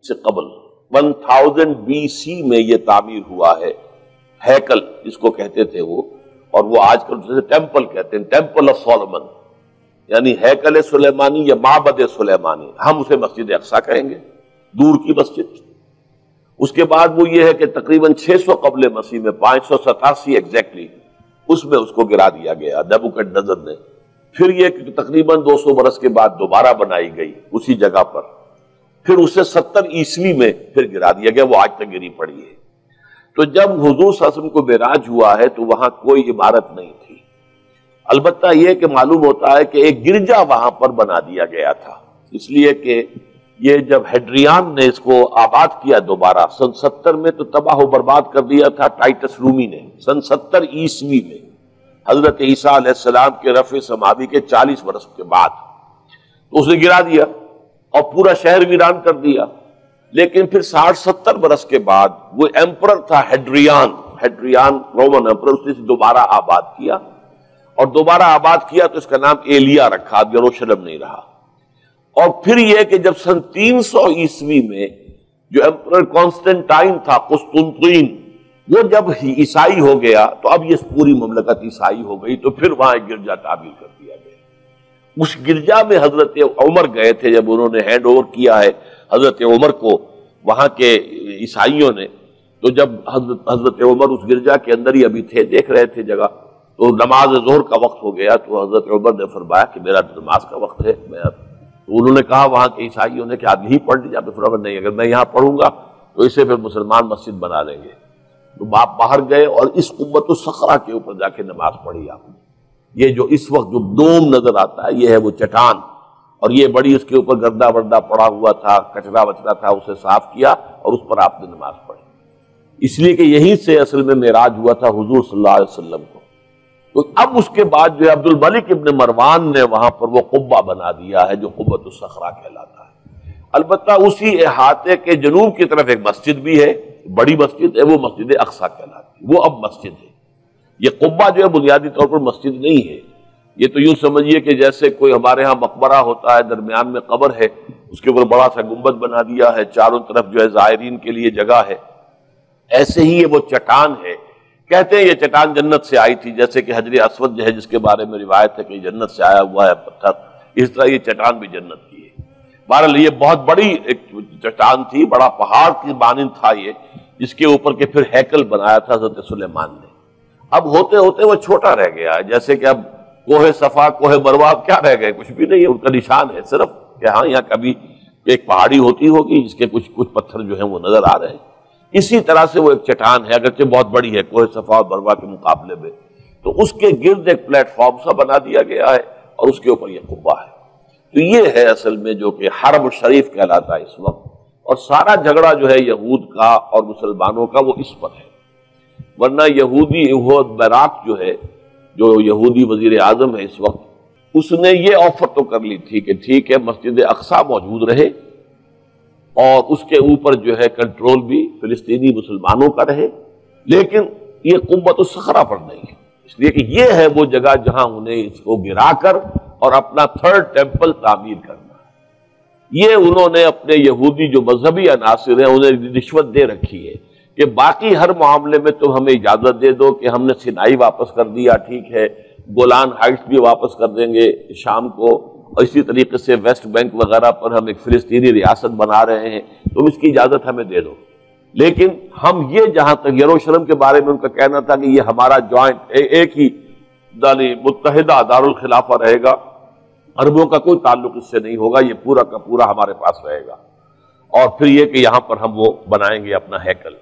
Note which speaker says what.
Speaker 1: سے قبل 1000 BC میں یہ تعمیر ہوا ہے ہیکل جس کو کہتے تھے وہ، اور وہ آج کل جسے ٹیمپل کہتے ہیں، ٹیمپل آف سولومن، یعنی ہیکل سلیمانی یا معبد سلیمانی، ہم اسے مسجد اقصیٰ کہیں گے، دور کی مسجد۔ اس کے بعد وہ یہ ہے کہ تقریباً 600 قبل مسیح میں 587 ایگزیکٹلی اس میں اس کو گرا دیا گیا نیبوکڈ نظر نے۔ پھر یہ کہ تقریباً 200 برس کے بعد دوبارہ بنائی گئی اسی جگہ پر، پھر اسے 70 عیسوی میں پھر گرا دیا گیا، وہ آج تک گری پڑی ہے۔ تو جب حضور صلی اللہ علیہ وسلم کو معراج ہوا ہے تو وہاں کوئی عمارت نہیں تھی، البتہ یہ کہ معلوم ہوتا ہے کہ ایک گرجا وہاں پر بنا دیا گیا تھا، اس لیے کہ یہ جب ہیڈریان نے اس کو آباد کیا دوبارہ سن 70 میں تو تباہ و برباد کر دیا تھا ٹائٹس رومی نے سن 70 عیسوی میں، حضرت عیسیٰ علیہ السلام کے رفع سماوی کے 40 برس کے بعد تو اس نے گرا دیا اور پورا شہر ویران کر دیا۔ لیکن پھر 60-70 برس کے بعد وہ ایمپرر تھا ہیڈریان رومن ایمپرر، اس نے دوبارہ آباد کیا، اور دوبارہ آباد کیا تو اس کا نام ایلیا رکھا، اب یروشلم نہیں رہا۔ اور پھر یہ کہ جب سن 300 عیسوی میں جو ایمپرر کانسٹنٹائن تھا قسطنطین، وہ جب عیسائی ہو گیا تو اب یہ پوری مملکت عیسائی ہو گئی، تو پھر وہاں ایک گرجا تعمیر کر دیا گیا۔ اس گرجا میں حضرت عمر گئے تھے، جب انہوں نے ہینڈ اوور کیا ہے حضرت عمر کو وہاں کے عیسائیوں نے، تو جب حضرت عمر اس گرجا کے اندر ہی ابھی تھے، دیکھ رہے تھے جگہ، تو نماز ظہر کا وقت ہو گیا، تو حضرت عمر نے فرمایا کہ میرا نماز کا وقت ہے، تو انہوں نے کہا وہاں کے عیسائیوں نے کہ آپ یہی پڑھ لیجیے، آپ فرمایا نہیں، اگر میں یہاں پڑھوں گا تو اسے پھر مسلمان مسجد بنا لیں گے۔ تو باپ باہر گئے اور اس قبۃ الصخرہ کے اوپر جا کے نماز پڑھی آپ نے۔ یہ جو اس وقت جو دوم نظر آتا ہے یہ ہے وہ چٹان، اور یہ بڑی اس کے اوپر گردہ وردہ پڑا ہوا تھا، کچرا وچرا تھا، اسے صاف کیا اور اس پر آپ نے نماز پڑھی، اس لیے کہ یہیں سے اصل میں معراج ہوا تھا حضور صلی اللہ علیہ وسلم کو۔ تو اب اس کے بعد جو عبد الملک ابن مروان نے وہاں پر وہ قبہ بنا دیا ہے جو قبۃ الصخرہ کہلاتا ہے۔ البتہ اسی احاطے کے جنوب کی طرف ایک مسجد بھی ہے، بڑی مسجد ہے، وہ مسجد اقصیٰ کہلاتی ہے، وہ اب مسجد ہے۔ یہ قبہ جو ہے بنیادی طور پر مسجد نہیں ہے، یہ تو یوں سمجھیے کہ جیسے کوئی ہمارے ہاں مقبرہ ہوتا ہے، درمیان میں قبر ہے، اس کے اوپر بڑا سا گنبد بنا دیا ہے، چاروں طرف جو ہے زائرین کے لیے جگہ ہے، ایسے ہی یہ وہ چٹان ہے۔ کہتے ہیں یہ چٹان جنت سے آئی تھی، جیسے کہ حجر اسود جو ہے جس کے بارے میں روایت ہے کہ جنت سے آیا ہوا ہے پتھر، اس طرح یہ چٹان بھی جنت کی ہے۔ بہرحال یہ بہت بڑی ایک چٹان تھی، بڑا پہاڑ کی مانند تھا یہ، جس کے اوپر کے پھر ہیکل بنایا تھا حضرت سلیمان نے۔ اب ہوتے ہوتے وہ چھوٹا رہ گیا ہے، جیسے کہ اب کوہ صفا کوہ مروہ کیا رہ گئے، کچھ بھی نہیں ہے، ان کا نشان ہے صرف کہ ہاں یہاں کبھی ایک پہاڑی ہوتی ہوگی جس کے کچھ پتھر جو ہیں وہ نظر آ رہے ہیں۔ اسی طرح سے وہ ایک چٹان ہے، اگرچہ بہت بڑی ہے کوہ صفا اور مروہ کے مقابلے میں، تو اس کے گرد ایک پلیٹ فارم سا بنا دیا گیا ہے اور اس کے اوپر یہ قبہ ہے۔ تو یہ ہے اصل میں جو کہ حرم الشریف کہلاتا ہے اس وقت، اور سارا جھگڑا جو ہے یہود کا اور مسلمانوں کا وہ اس پر ہے۔ ورنہ یہودی یہود بیراق جو ہے، جو یہودی وزیر اعظم ہے اس وقت، اس نے یہ آفر تو کر لی تھی کہ ٹھیک ہے مسجد اقصیٰ موجود رہے اور اس کے اوپر جو ہے کنٹرول بھی فلسطینی مسلمانوں کا رہے، لیکن یہ قبۃ الصخرہ پر نہیں ہے، اس لیے کہ یہ ہے وہ جگہ جہاں انہیں اس کو گرا کر اور اپنا تھرڈ ٹیمپل تعمیر کرنا ہے۔ یہ انہوں نے اپنے یہودی جو مذہبی عناصر ہیں انہیں رشوت دے رکھی ہے کہ باقی ہر معاملے میں تم ہمیں اجازت دے دو کہ ہم نے سینائی واپس کر دیا، ٹھیک ہے، گولان ہائٹس بھی واپس کر دیں گے شام کو، اور اسی طریقے سے ویسٹ بینک وغیرہ پر ہم ایک فلسطینی ریاست بنا رہے ہیں، تم اس کی اجازت ہمیں دے دو، لیکن ہم یہ جہاں تک یروشلم کے بارے میں ان کا کہنا تھا کہ یہ ہمارا جوائنٹ ایک ہی متحدہ دارالخلافہ رہے گا، عربوں کا کوئی تعلق اس سے نہیں ہوگا، یہ پورا کا پورا ہمارے پاس رہے گا، اور پھر یہ کہ یہاں پر ہم وہ بنائیں گے اپنا ہیکل۔